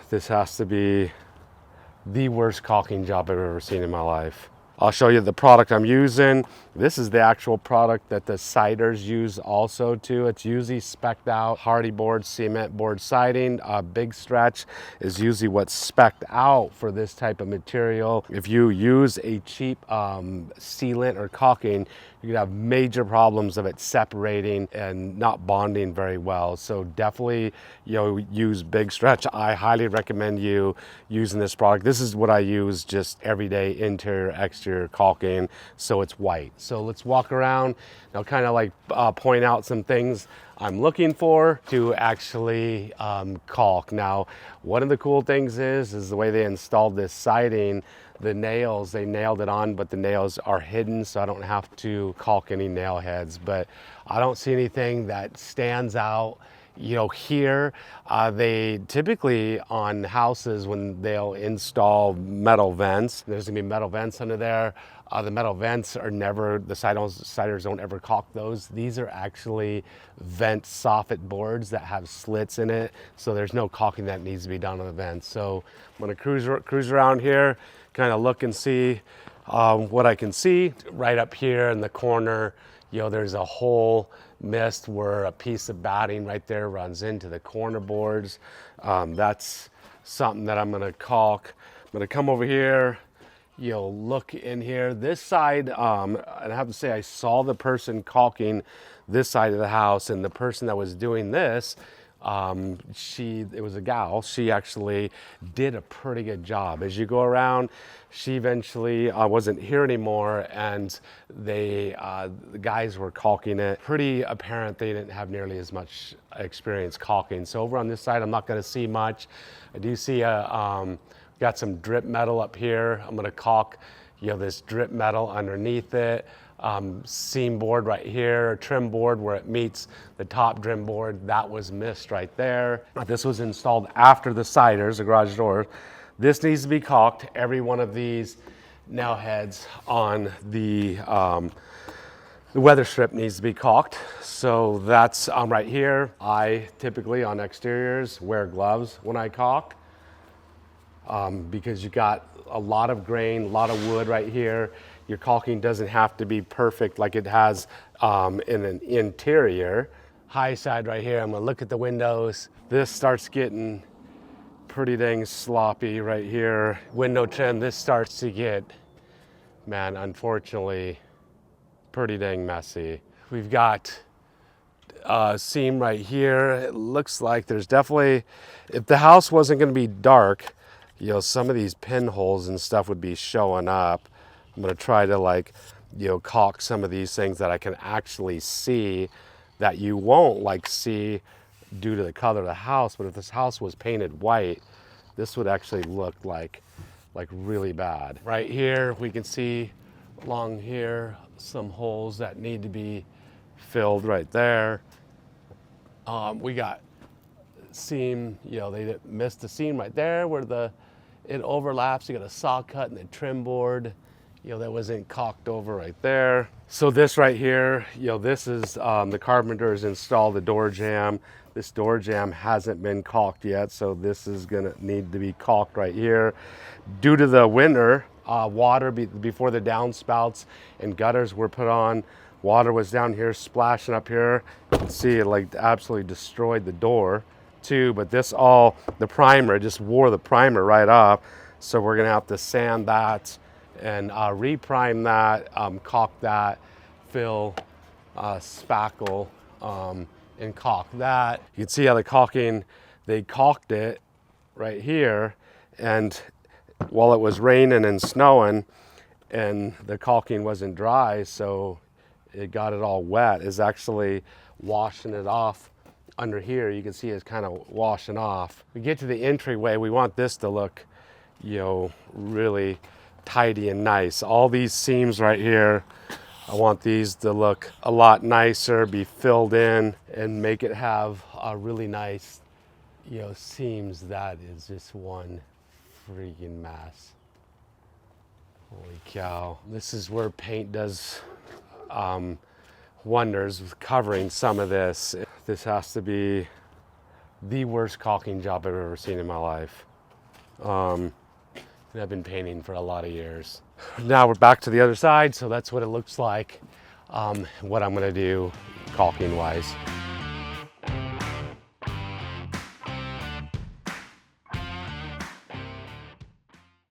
This has to be the worst caulking job I've ever seen in my life. I'll show you the product I'm using. This is the actual product that the siders use also too. It's usually spec'd out. Hardy board, cement board siding, big stretch is usually what's spec'd out for this type of material. If you use a cheap sealant or caulking, you could have major problems of it separating and not bonding very well. So definitely, use big stretch. I highly recommend you using this product. This is what I use just every day, interior, exterior caulking, so it's white. So let's walk around. I'll kind of like point out some things I'm looking for to actually caulk. Now, one of the cool things is the way they installed this siding. The nails, they nailed it on, but the nails are hidden, so I don't have to caulk any nail heads. But I don't see anything that stands out. Here, they typically on houses, when they'll install metal vents, there's gonna be metal vents under there. The metal vents are never, the siders don't ever caulk those. These are actually vent soffit boards that have slits in it, so there's no caulking that needs to be done on the vents. So I'm gonna cruise around here, kind of look and see what I can see. Right up here in the corner, there's a hole missed where a piece of batting right there runs into the corner boards. That's something that I'm gonna caulk. I'm gonna come over here, look in here. This side, and I have to say, I saw the person caulking this side of the house, and the person that was doing this, it was a gal. She actually did a pretty good job. As you go around, she eventually wasn't here anymore, and the guys were caulking it. Pretty apparent they didn't have nearly as much experience caulking. So over on this side, I'm not going to see much. I do see got some drip metal up here. I'm going to caulk, this drip metal underneath it. Seam board right here, trim board where it meets the top trim board, that was missed right there. This was installed after the siders, the garage door. This needs to be caulked. Every one of these nail heads on the weather strip needs to be caulked. So that's right here. I typically on exteriors wear gloves when I caulk because you got a lot of grain, a lot of wood right here. Your caulking doesn't have to be perfect like it has in an interior. High side right here, I'm gonna look at the windows. This starts getting pretty dang sloppy right here. Window trim, this starts to get, man, unfortunately, pretty dang messy. We've got a seam right here. It looks like there's definitely, if the house wasn't gonna be dark, some of these pinholes and stuff would be showing up. I'm gonna try to caulk some of these things that I can actually see that you won't see due to the color of the house. But if this house was painted white, this would actually look like really bad. Right here, we can see along here some holes that need to be filled right there. We got seam, they missed the seam right there where it overlaps. You got a saw cut in the trim board. That wasn't caulked over right there. So this right here, this is the carpenters installed the door jamb. This door jamb hasn't been caulked yet, so this is gonna need to be caulked right here. Due to the winter, water before the downspouts and gutters were put on, water was down here splashing up here. You can see it absolutely destroyed the door too, but the primer, just wore the primer right off. So we're gonna have to sand that and reprime that, caulk that, fill, spackle, and caulk that. You can see how the caulking, they caulked it right here, and while it was raining and snowing and the caulking wasn't dry, so it got it all wet, is actually washing it off under here. You can see it's kind of washing off. We get to the entryway, we want this to look, really tidy and nice. All these seams right here, I want these to look a lot nicer, be filled in, and make it have a really nice, seams. That is just one freaking mess. Holy cow. This is where paint does wonders with covering some of this. This has to be the worst caulking job I've ever seen in my life. And I've been painting for a lot of years. Now we're back to the other side, so that's what it looks like. What I'm gonna do caulking wise.